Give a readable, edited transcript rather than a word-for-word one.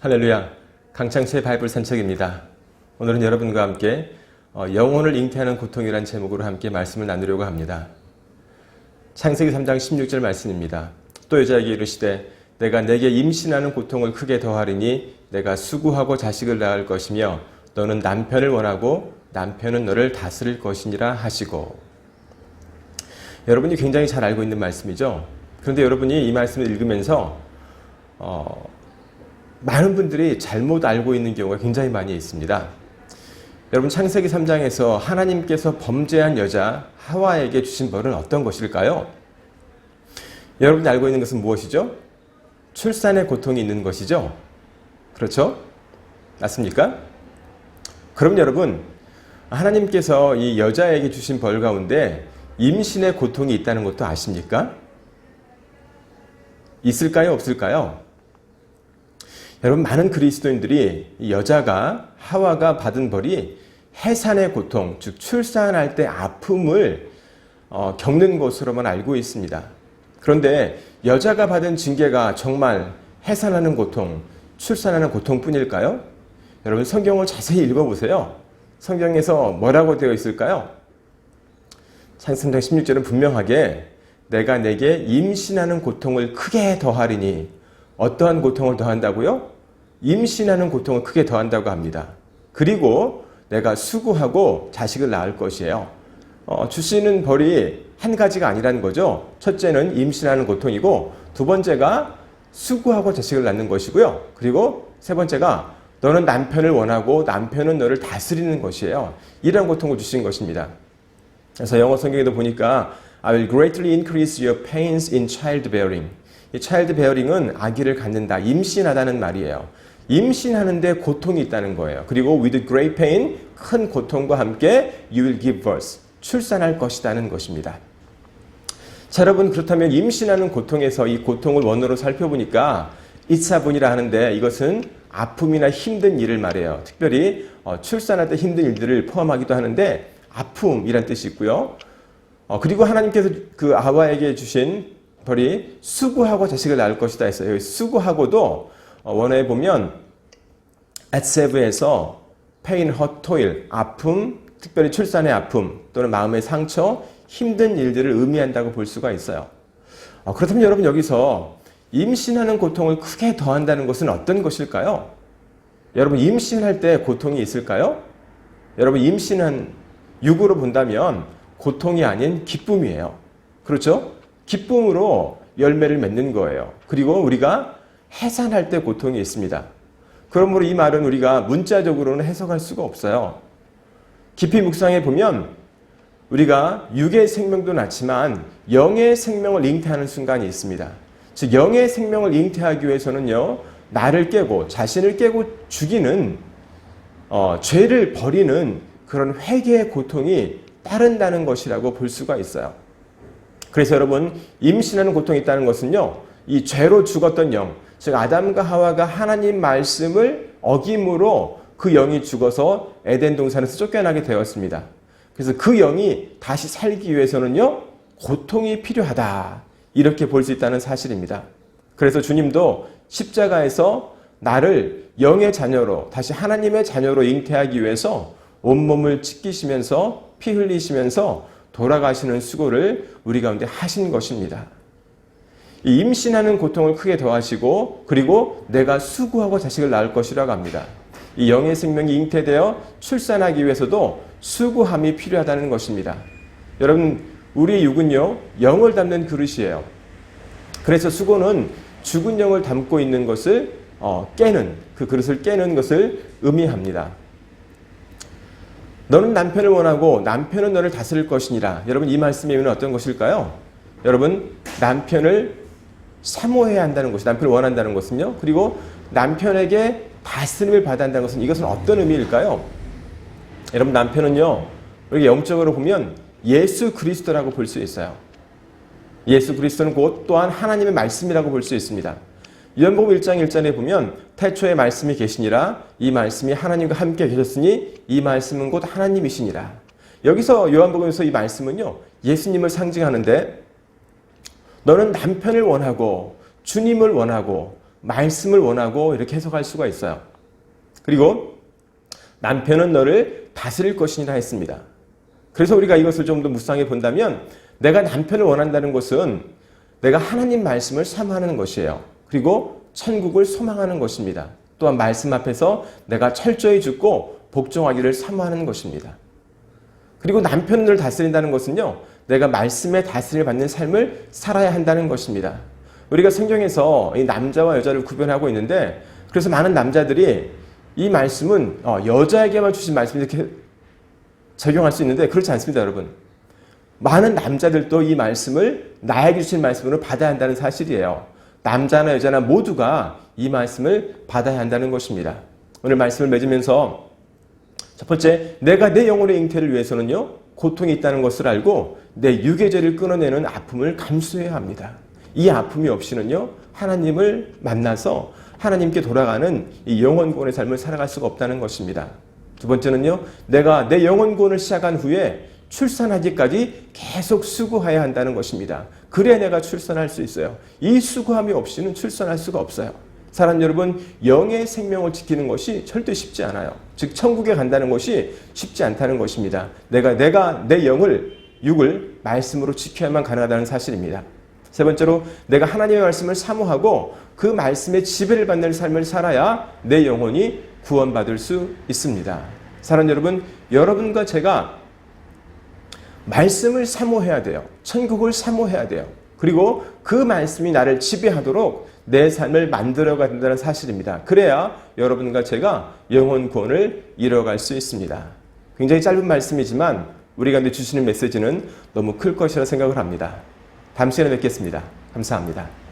할렐루야, 강창수의 바이블 산책입니다. 오늘은 여러분과 함께 영혼을 잉태하는 고통이라는 제목으로 함께 말씀을 나누려고 합니다. 창세기 3장 16절 말씀입니다. 또 여자에게 이르시되 내가 내게 임신하는 고통을 크게 더하리니 내가 수고하고 자식을 낳을 것이며 너는 남편을 원하고 남편은 너를 다스릴 것이니라 하시고. 여러분이 굉장히 잘 알고 있는 말씀이죠. 그런데 여러분이 이 말씀을 읽으면서 많은 분들이 잘못 알고 있는 경우가 굉장히 많이 있습니다. 여러분, 창세기 3장에서 하나님께서 범죄한 여자 하와에게 주신 벌은 어떤 것일까요? 여러분이 알고 있는 것은 무엇이죠? 출산의 고통이 있는 것이죠. 그렇죠? 맞습니까? 그럼 여러분, 하나님께서 이 여자에게 주신 벌 가운데 임신의 고통이 있다는 것도 아십니까? 있을까요? 없을까요? 여러분, 많은 그리스도인들이 이 여자가 하와가 받은 벌이 해산의 고통, 즉 출산할 때 아픔을 겪는 것으로만 알고 있습니다. 그런데 여자가 받은 징계가 정말 해산하는 고통, 출산하는 고통뿐일까요? 여러분, 성경을 자세히 읽어보세요. 성경에서 뭐라고 되어 있을까요? 창세기 3장 16절은 분명하게 내가 내게 임신하는 고통을 크게 더하리니, 어떠한 고통을 더한다고요? 임신하는 고통을 크게 더한다고 합니다. 그리고 내가 수고하고 자식을 낳을 것이에요. 주시는 벌이 한 가지가 아니라는 거죠. 첫째는 임신하는 고통이고, 두 번째가 수고하고 자식을 낳는 것이고요. 그리고 세 번째가 너는 남편을 원하고 남편은 너를 다스리는 것이에요. 이런 고통을 주신 것입니다. 그래서 영어 성경에도 보니까 I will greatly increase your pains in childbearing. 이 childbearing은 아기를 갖는다, 임신하다는 말이에요. 임신하는데 고통이 있다는 거예요. 그리고 with great pain, 큰 고통과 함께 you will give birth, 출산할 것이라는 것입니다. 자, 여러분, 그렇다면 임신하는 고통에서 이 고통을 원어로 살펴보니까 이차분이라 하는데, 이것은 아픔이나 힘든 일을 말해요. 특별히 출산할 때 힘든 일들을 포함하기도 하는데 아픔이란 뜻이 있고요. 그리고 하나님께서 그 하와에게 주신 벌이 수고하고 자식을 낳을 것이다 했어요. 수고하고도 원어에 보면 atseve에서 pain, hurt, toil, 아픔, 특별히 출산의 아픔 또는 마음의 상처, 힘든 일들을 의미한다고 볼 수가 있어요. 그렇다면 여러분, 여기서 임신하는 고통을 크게 더한다는 것은 어떤 것일까요? 여러분, 임신할 때 고통이 있을까요? 여러분, 임신은 육으로 본다면 고통이 아닌 기쁨이에요. 그렇죠? 기쁨으로 열매를 맺는 거예요. 그리고 우리가 해산할 때 고통이 있습니다. 그러므로 이 말은 우리가 문자적으로는 해석할 수가 없어요. 깊이 묵상해 보면 우리가 육의 생명도 낳지만 영의 생명을 잉태하는 순간이 있습니다. 즉, 영의 생명을 잉태하기 위해서는요, 나를 깨고 자신을 깨고 죽이는 죄를 버리는 그런 회개의 고통이 따른다는 것이라고 볼 수가 있어요. 그래서 여러분, 임신하는 고통이 있다는 것은요, 이 죄로 죽었던 영, 즉 아담과 하와가 하나님 말씀을 어김으로 그 영이 죽어서 에덴 동산에서 쫓겨나게 되었습니다. 그래서 그 영이 다시 살기 위해서는요, 고통이 필요하다, 이렇게 볼 수 있다는 사실입니다. 그래서 주님도 십자가에서 나를 영의 자녀로, 다시 하나님의 자녀로 잉태하기 위해서 온몸을 찢기시면서 피 흘리시면서 돌아가시는 수고를 우리 가운데 하신 것입니다. 이 임신하는 고통을 크게 더하시고, 그리고 내가 수고하고 자식을 낳을 것이라고 합니다. 이 영의 생명이 잉태되어 출산하기 위해서도 수고함이 필요하다는 것입니다. 여러분, 우리의 육은요, 영을 담는 그릇이에요. 그래서 수고는 죽은 영을 담고 있는 것을 깨는, 그 그릇을 깨는 것을 의미합니다. 너는 남편을 원하고 남편은 너를 다스릴 것이니라. 여러분, 이 말씀의 의미는 어떤 것일까요? 여러분, 남편을 사모해야 한다는 것이, 남편을 원한다는 것은요, 그리고 남편에게 다스림을 받아야 한다는 것은, 이것은 어떤 의미일까요? 여러분, 남편은요, 우리가 영적으로 보면 예수 그리스도라고 볼 수 있어요. 예수 그리스도는 곧 또한 하나님의 말씀이라고 볼 수 있습니다. 요한복음 1장 1절에 보면 태초에 말씀이 계시니라, 이 말씀이 하나님과 함께 계셨으니 이 말씀은 곧 하나님이시니라. 여기서 요한복음에서 이 말씀은요, 예수님을 상징하는데, 너는 남편을 원하고 주님을 원하고 말씀을 원하고 이렇게 해석할 수가 있어요. 그리고 남편은 너를 다스릴 것이니라 했습니다. 그래서 우리가 이것을 좀 더 묵상해 본다면 내가 남편을 원한다는 것은 내가 하나님 말씀을 사모하는 것이에요. 그리고 천국을 소망하는 것입니다. 또한 말씀 앞에서 내가 철저히 죽고 복종하기를 사모하는 것입니다. 그리고 남편을 다스린다는 것은요, 내가 말씀에 다스림을 받는 삶을 살아야 한다는 것입니다. 우리가 성경에서 이 남자와 여자를 구별하고 있는데, 그래서 많은 남자들이 이 말씀은 여자에게만 주신 말씀 이렇게 적용할 수 있는데 그렇지 않습니다, 여러분. 많은 남자들도 이 말씀을 나에게 주신 말씀으로 받아야 한다는 사실이에요. 남자나 여자나 모두가 이 말씀을 받아야 한다는 것입니다. 오늘 말씀을 맺으면서 첫 번째, 내가 내 영혼의 잉태를 위해서는요, 고통이 있다는 것을 알고 내 육의 죄를 끊어내는 아픔을 감수해야 합니다. 이 아픔이 없이는요, 하나님을 만나서 하나님께 돌아가는 이 영혼구원의 삶을 살아갈 수가 없다는 것입니다. 두 번째는요, 내가 내 영혼구원을 시작한 후에 출산하기까지 계속 수고해야 한다는 것입니다. 그래야 내가 출산할 수 있어요. 이 수고함이 없이는 출산할 수가 없어요. 사람 여러분, 영의 생명을 지키는 것이 절대 쉽지 않아요. 즉 천국에 간다는 것이 쉽지 않다는 것입니다. 내가 내 육을 말씀으로 지켜야만 가능하다는 사실입니다. 세 번째로, 내가 하나님의 말씀을 사모하고 그 말씀의 지배를 받는 삶을 살아야 내 영혼이 구원받을 수 있습니다. 사람 여러분, 여러분과 제가 말씀을 사모해야 돼요. 천국을 사모해야 돼요. 그리고 그 말씀이 나를 지배하도록 내 삶을 만들어가야 된다는 사실입니다. 그래야 여러분과 제가 영혼 구원을 이뤄갈 수 있습니다. 굉장히 짧은 말씀이지만 우리가 주시는 메시지는 너무 클 것이라 생각을 합니다. 다음 시간에 뵙겠습니다. 감사합니다.